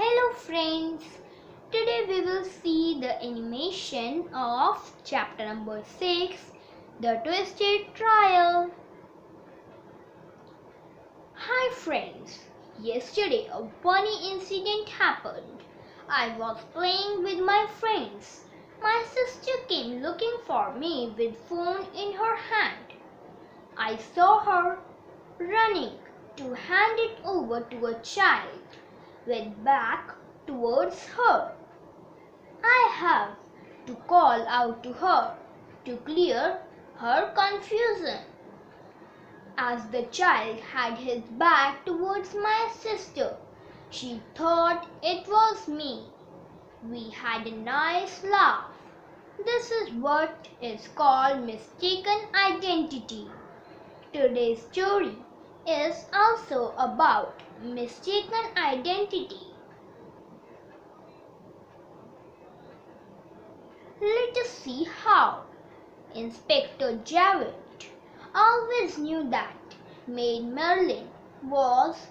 Hello friends, today we will see the animation of chapter number 6, The Twisted Trial. Hi friends, yesterday a funny incident happened. I was playing with my friends. My sister came looking for me with phone in her hand. I saw her running to hand it over to a child with back towards her. I have to call out to her to clear her confusion. As the child had his back towards my sister, she thought it was me. We had a nice laugh. This is what is called mistaken identity. Today's story is also about mistaken identity. Let us see how. Inspector Javert always knew that Maid Merlin was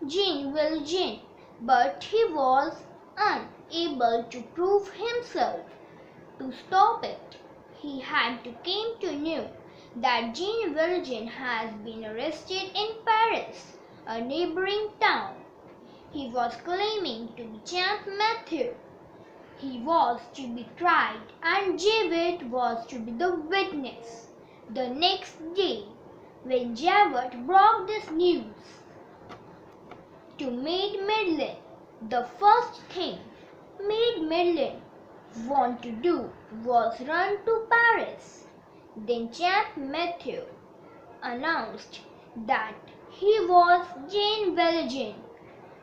Jean Valjean, but he was unable to prove himself. To stop it, he had to come to know that Jean Valjean has been arrested in Paris, a neighboring town. He was claiming to be Champmathieu. He was to be tried and Javert was to be the witness. The next day, when Javert brought this news to Maid Madeleine, the first thing Maid Madeleine wanted to do was run to Paris. Then Champmathieu announced that he was Jean Valjean,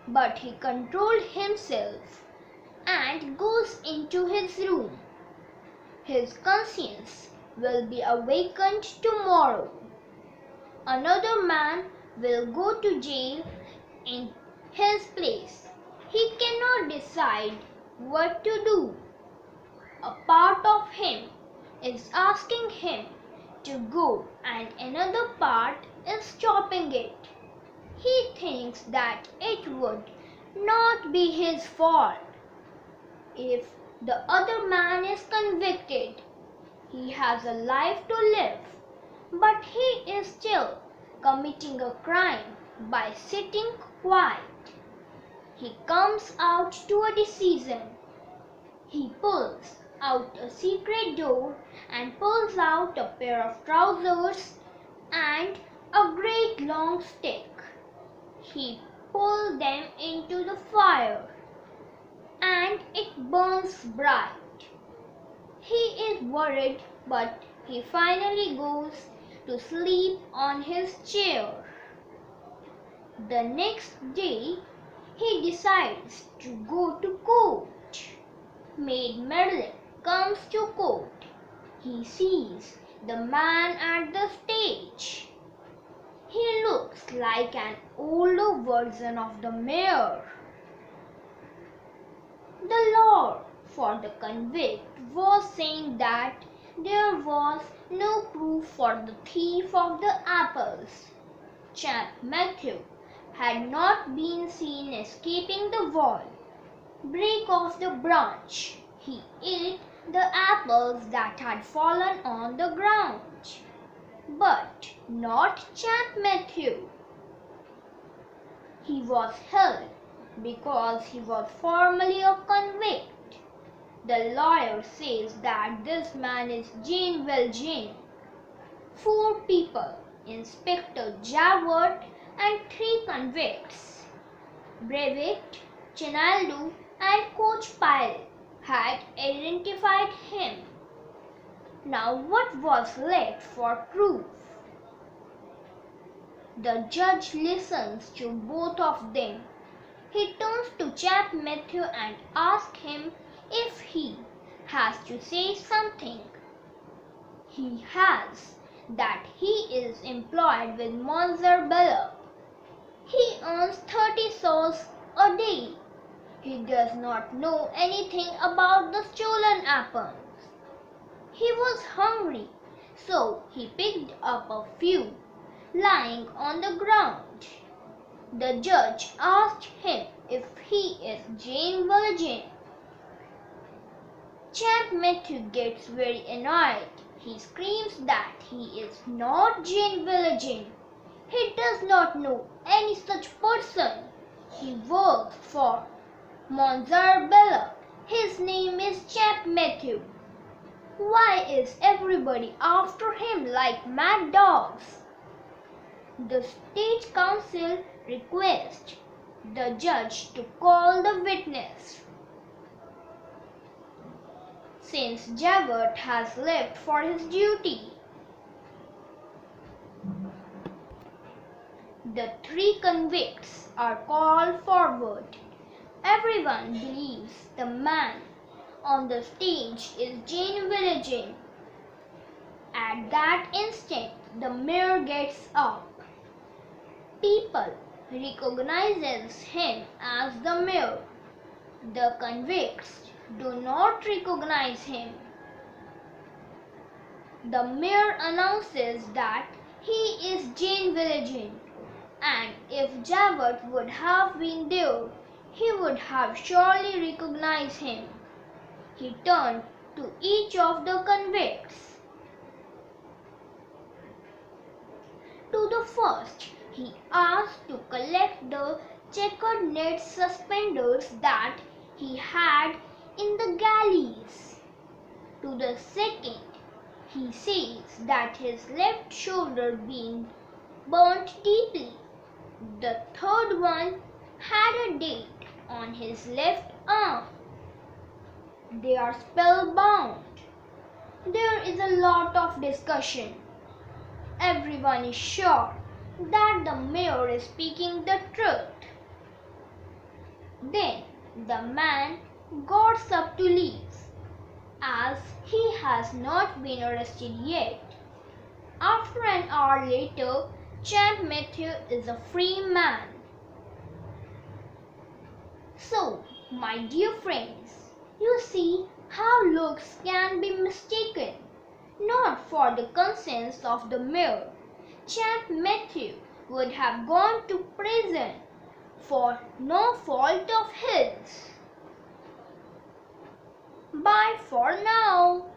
but he controlled himself and goes into his room. His conscience will be awakened tomorrow. Another man will go to jail in his place. He cannot decide what to do. A part of him is asking him to go and another part is stopping it. He thinks that it would not be his fault if the other man is convicted. He has a life to live, but he is still committing a crime by sitting quiet. He comes out to a decision. He pulls out a secret door and pulls out a pair of trousers and a great long stick. He pulls them into the fire and it burns bright. He is worried, but he finally goes to sleep on his chair. The next day, he decides to go to court. Maid Merlin comes to court. He sees the man at the stage. He looks like an older version of the mayor. The lawyer for the convict was saying that there was no proof for the thief of the apples. Champmathieu had not been seen escaping the wall. Break off the branch. He ate the apples that had fallen on the ground. But not Champmathieu. He was held because he was formerly a convict. The lawyer says that this man is Jean Valjean. 4 people, Inspector Javert and 3 convicts, Brevet, Chenaldo and Coach Pyle, had identified him. Now what was left for proof? The judge listens to both of them. He turns to Champmathieu and asks him if he has to say something. He has, that he is employed with Monsieur Belloc. He earns 30 sous a day. He does not know anything about the stolen apples. He was hungry, so he picked up a few lying on the ground. The judge asked him if he is Jane Virgin. Champ Matthew gets very annoyed. He screams that he is not Jane Virgin. He does not know any such person. He works for Monsieur Bella. His name is Champ Matthew. Why is everybody after him like mad dogs? The stage council requests the judge to call the witness. Since Javert has left for his duty, the three convicts are called forward. Everyone believes the man on the stage is Jane Virgin. At that instant, the mayor gets up. People recognizes him as the mayor. The convicts do not recognize him. The mayor announces that he is Jane Virgin, and if Javert would have been there, he would have surely recognized him. He turned to each of the convicts. To the first, he asked to collect the checkered net suspenders that he had in the galleys. To the second, he says that his left shoulder being burnt deeply. The third one had a date on his left arm. They are spellbound. There is a lot of discussion. Everyone is sure that the mayor is speaking the truth. Then the man gets up to leave, as he has not been arrested yet. After an hour later, Champ Matthew is a free man. So, my dear friends, you see how looks can be mistaken. Not for the conscience of the mayor, Champ Matthew would have gone to prison for no fault of his. Bye for now.